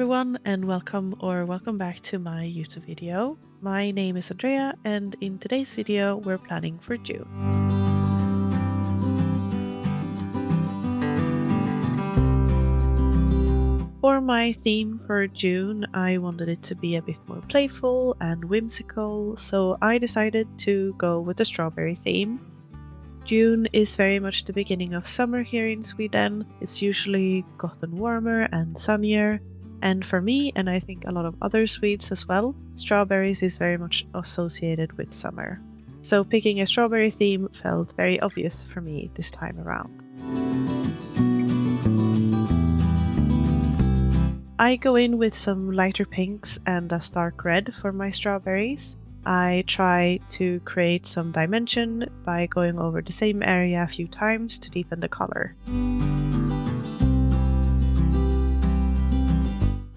everyone, and welcome back to my YouTube video. My name is Andrea, and in today's video we're planning for June. For my theme for June, I wanted it to be a bit more playful and whimsical, so I decided to go with the strawberry theme. June is very much the beginning of summer here in Sweden. It's usually gotten warmer and sunnier. And for me, and I think a lot of other Swedes as well, strawberries is very much associated with summer. So picking a strawberry theme felt very obvious for me this time around. I go in with some lighter pinks and a stark red for my strawberries. I try to create some dimension by going over the same area a few times to deepen the color.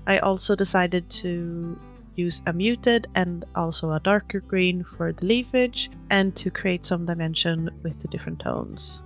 I also decided to use a muted and also a darker green for the leafage and to create some dimension with the different tones.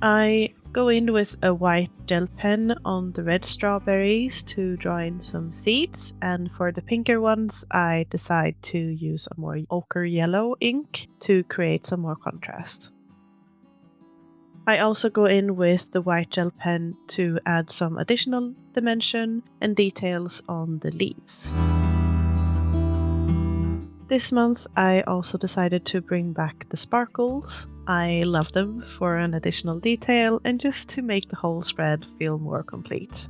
I go in with a white gel pen on the red strawberries to draw in some seeds, and for the pinker ones I decide to use a more ochre yellow ink to create some more contrast. I also go in with the white gel pen to add some additional dimension and details on the leaves. This month I also decided to bring back the sparkles. I love them for an additional detail and just to make the whole spread feel more complete.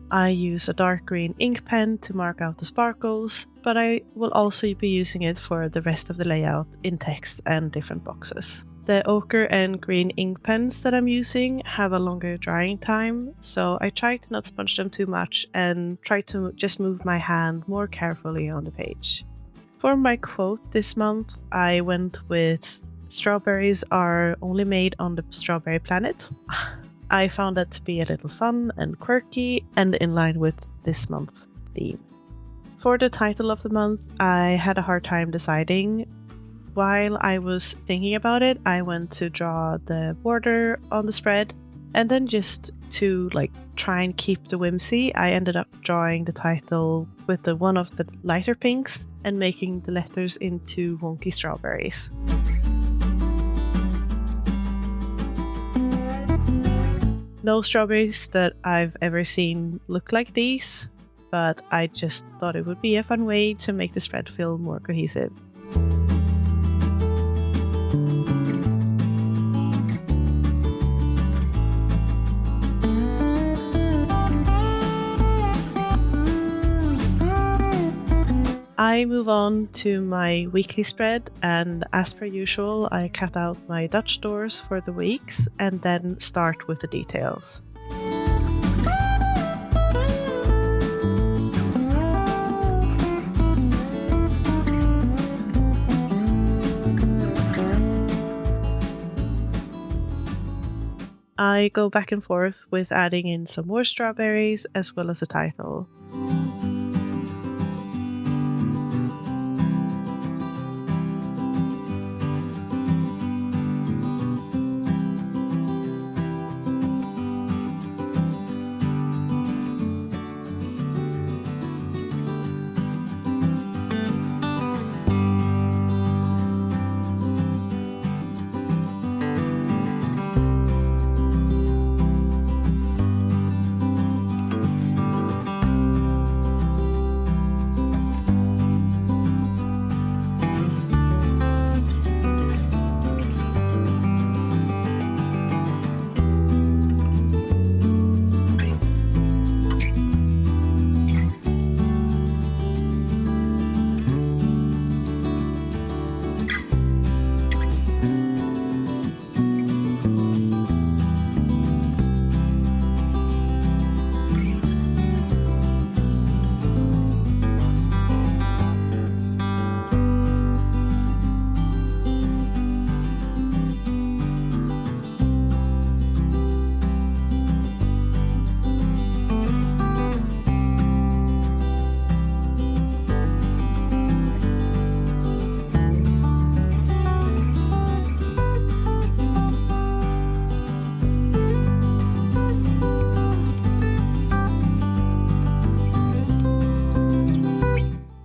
I use a dark green ink pen to mark out the sparkles, but I will also be using it for the rest of the layout in text and different boxes. The ochre and green ink pens that I'm using have a longer drying time, so I try to not smudge them too much and try to just move my hand more carefully on the page. For my quote this month, I went with "Strawberries are only made on the strawberry planet." I found that to be a little fun and quirky and in line with this month's theme. For the title of the month, I had a hard time deciding. While I was thinking about it, I went to draw the border on the spread, and then just to try and keep the whimsy, I ended up drawing the title with one of the lighter pinks and making the letters into wonky strawberries. No strawberries that I've ever seen look like these, but I just thought it would be a fun way to make the spread feel more cohesive. I move on to my weekly spread, and as per usual I cut out my Dutch doors for the weeks and then start with the details. I go back and forth with adding in some more strawberries as well as a title.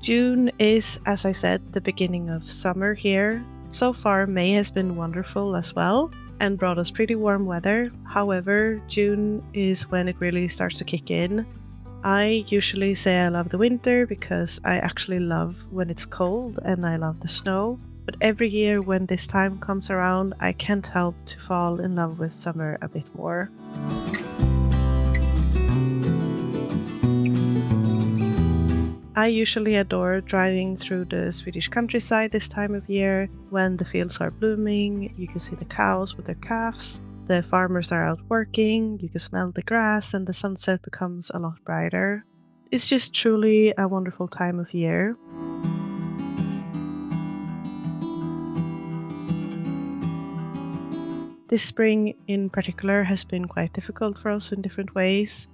June is, as I said, the beginning of summer here. So far, May has been wonderful as well and brought us pretty warm weather. However, June is when it really starts to kick in. I usually say I love the winter because I actually love when it's cold and I love the snow. But every year when this time comes around, I can't help to fall in love with summer a bit more. I usually adore driving through the Swedish countryside this time of year when the fields are blooming. You can see the cows with their calves, the farmers are out working, you can smell the grass, and the sunset becomes a lot brighter. It's just truly a wonderful time of year. This spring in particular has been quite difficult for us in different ways.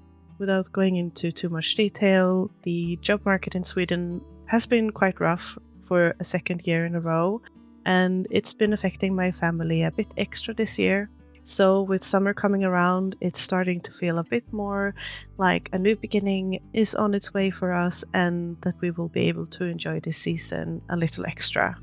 Without going into too much detail, the job market in Sweden has been quite rough for a second year in a row, and it's been affecting my family a bit extra this year. So with summer coming around, it's starting to feel a bit more like a new beginning is on its way for us and that we will be able to enjoy this season a little extra.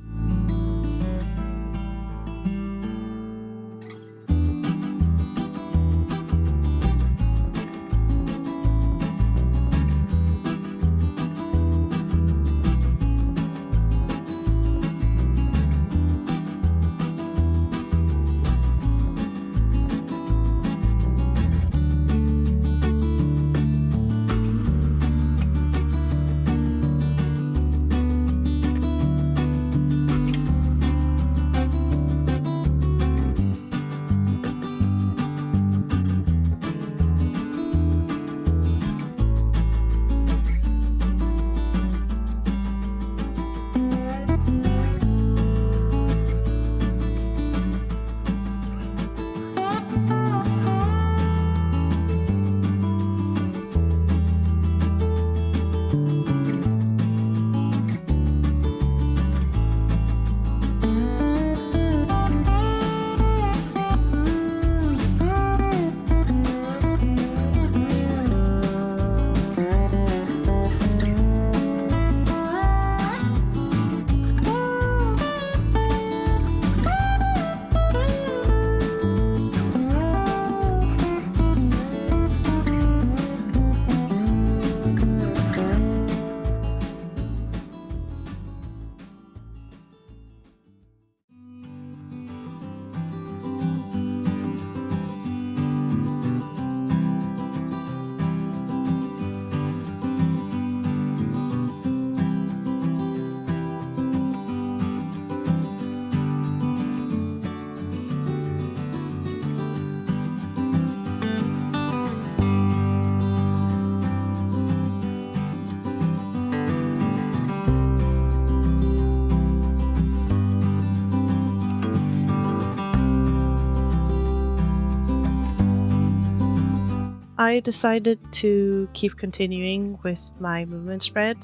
I decided to keep continuing with my movement spread.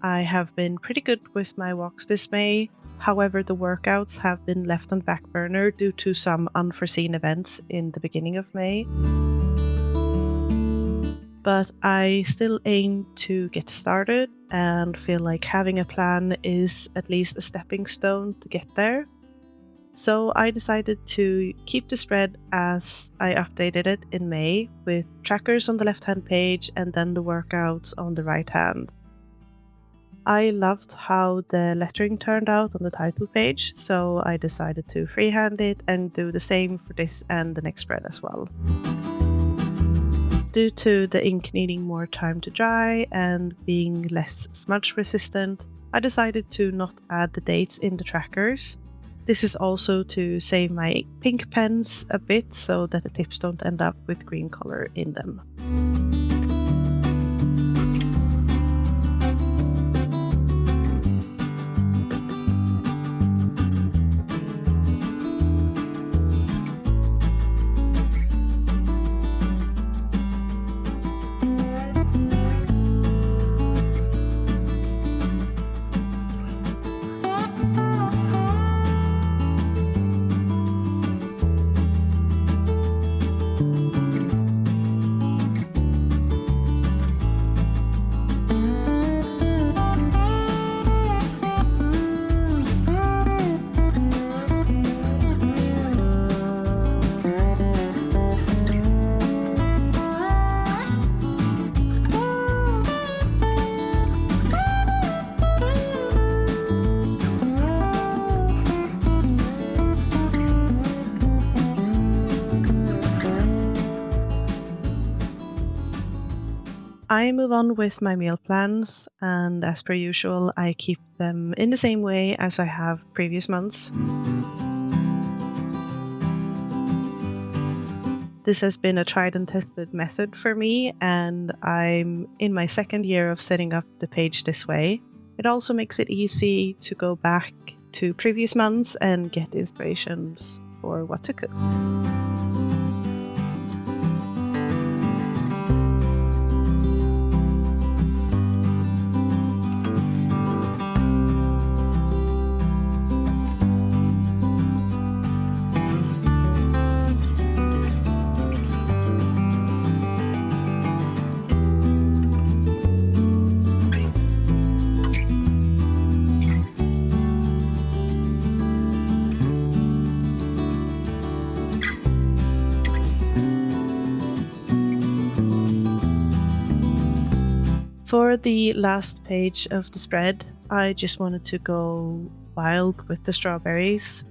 I have been pretty good with my walks this May. However, the workouts have been left on back burner due to some unforeseen events in the beginning of May. But I still aim to get started and feel like having a plan is at least a stepping stone to get there. So I decided to keep the spread as I updated it in May, with trackers on the left-hand page and then the workouts on the right hand. I loved how the lettering turned out on the title page, so I decided to freehand it and do the same for this and the next spread as well. Due to the ink needing more time to dry and being less smudge resistant, I decided to not add the dates in the trackers. This is also to save my pink pens a bit so that the tips don't end up with green color in them. I move on with my meal plans, and as per usual, I keep them in the same way as I have previous months. This has been a tried and tested method for me, and I'm in my second year of setting up the page this way. It also makes it easy to go back to previous months and get inspirations for what to cook. For the last page of the spread, I just wanted to go wild with the strawberries.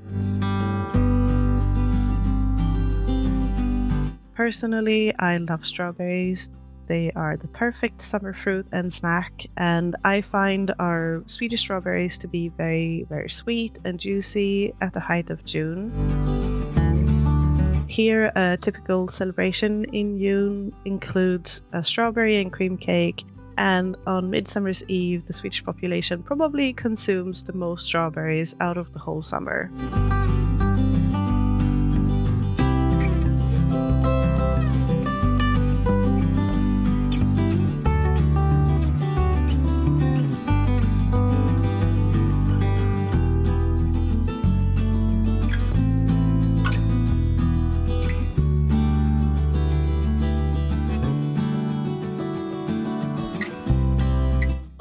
Personally, I love strawberries. They are the perfect summer fruit and snack, and I find our Swedish strawberries to be very, very sweet and juicy at the height of June. Here, a typical celebration in June includes a strawberry and cream cake, and on Midsummer's Eve, the Swedish population probably consumes the most strawberries out of the whole summer.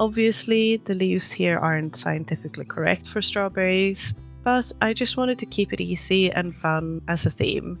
Obviously, the leaves here aren't scientifically correct for strawberries, but I just wanted to keep it easy and fun as a theme.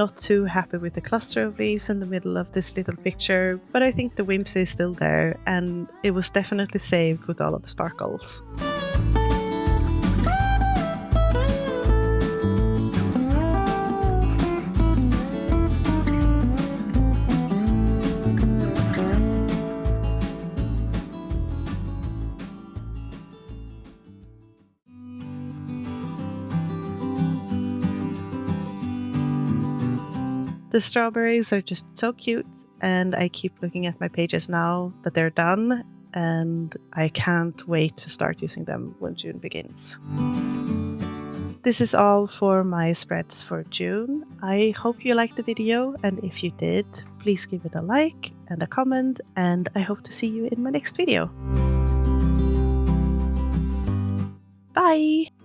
not too happy with the cluster of leaves in the middle of this little picture, but I think the whimsy is still there, and it was definitely saved with all of the sparkles. The strawberries are just so cute, and I keep looking at my pages now that they're done, and I can't wait to start using them when June begins. This is all for my spreads for June. I hope you liked the video, and if you did, please give it a like and a comment, and I hope to see you in my next video. Bye!